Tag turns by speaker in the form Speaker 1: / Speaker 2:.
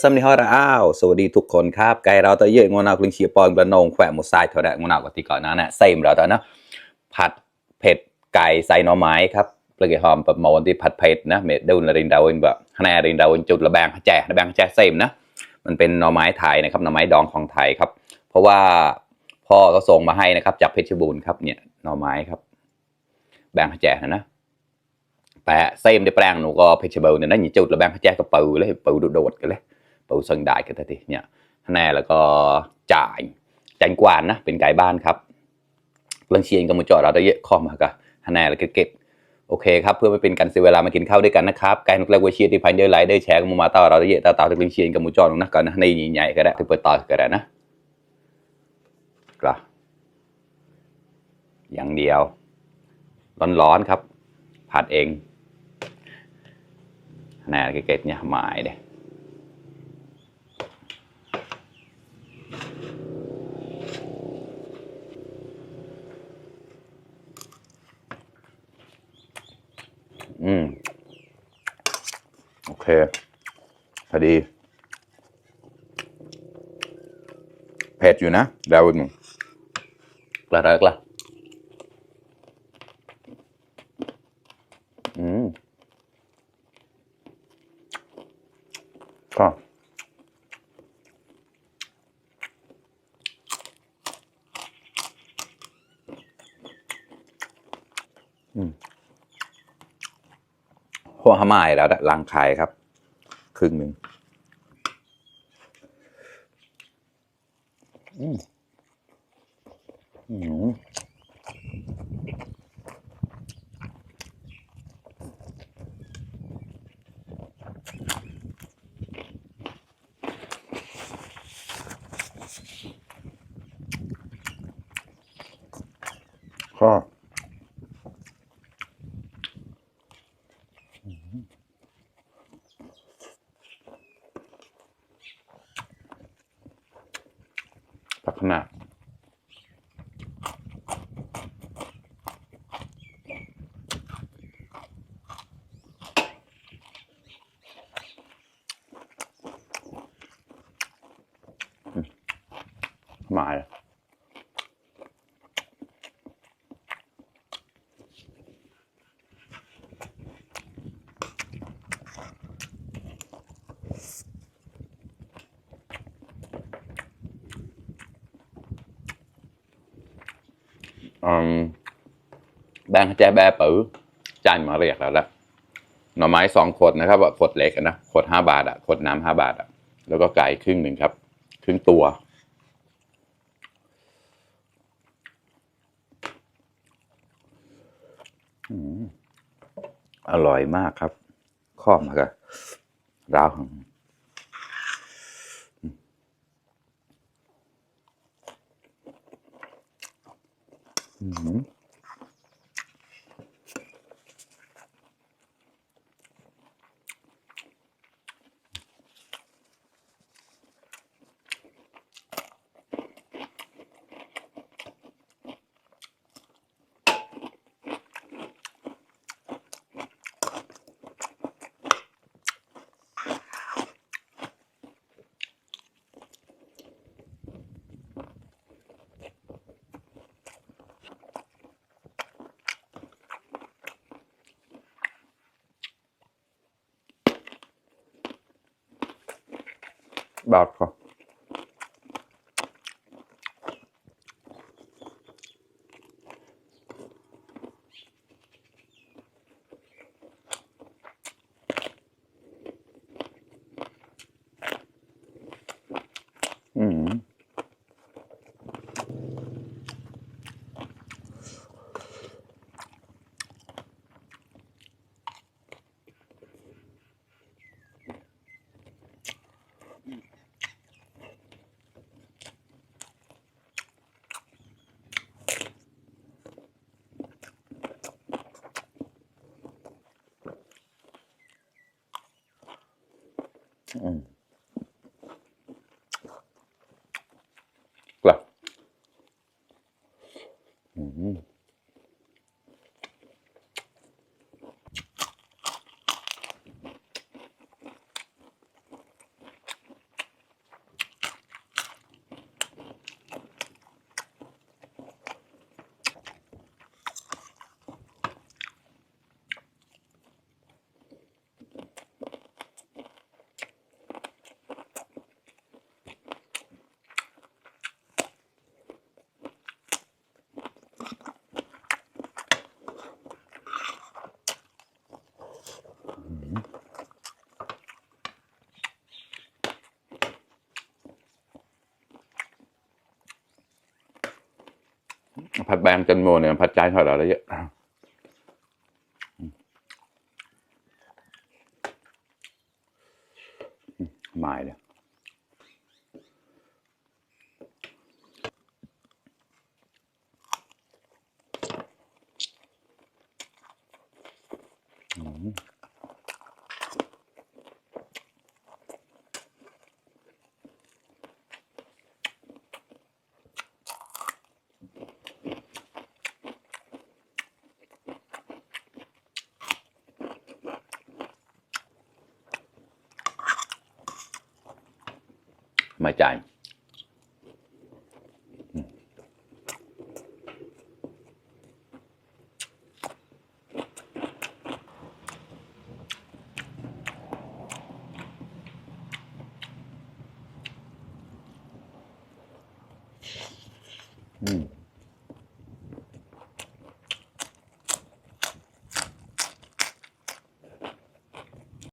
Speaker 1: ซัมนิฮอร์อ้าวสวัสดีทุกคนครับไกเราตัวเยอะงวนาคลิงเชียปอนกระนงแขวะหมดทรายเท่าไรงวนาปกติก่อนนะเซมเราตอนนะผัดเผ็ดไก่ใส่หน่อไม้ครับเปลือกหอมแบบหมอนที่ผัดเผ็ดนะเม็ดดูนรินดาวน์แบบคะแนนรินดาวน์จุดระแบงแจ่เซมนะมันเป็นหน่อไม้ไทยนะครับหน่อไม้ดองของไทยครับเพราะว่าพ่อก็ส่งมาให้นะครับจากเพชรบูรณ์ครับเนี่ยหน่อไม้ครับแบงแจ่นะแต่เซมได้แปลงหนูก็เพชรบูรณ์เนี่ยนั่นยิ่งจุดระแบงแจ่กับปูเลยปูโดดกันเลยปูสังได้กันทีเนี่ยแน่แล้วก็จ่ายกวานนะเป็นไก่บ้านครับเรื่องเชียงกับมือจอดเราได้เยอะข้อมากะแน่แล้วก็เก็บโอเคครับเพื่อไม่เป็นการเสียเวลามากินข้าวด้วยกันนะครับไก่นุกเล็กวัวเชียร์ที่พันเยอะไลด์ได้แชร์กับมือมาต่อเราได้เยอะต่อถึงเชียงกับมือจอดนะก่อนนะในใหญ่ก็ได้ที่เปิดต่อก็ได้นะก็อย่างเดียวร้อนๆครับผัดเองแน่เก็บเนี่ยหมายเด้โอเคพอดีเผ็ดอยู่นะดาวน์กระไรกละก็หัวหม้ายแล้วลังไข่ครับครึ่งหนึ่งก็พักหน้าหมายแบงค์แจแบบปื้อจานมาเรียกแล้วละหน่อไม้2 ขวดนะครับขวดเล็กนะขวด5 บาทขวดน้ำ5 บาทแล้วก็ไก่ครึ่งหนึ่งครับครึ่งตัวอร่อยมากครับข้อมากะราวบาทก็ ผัดแบงจันโมเนี่ยผัดใจเท่าไหร่แล้วเยอะไม่เลยไม่จ่ายอืม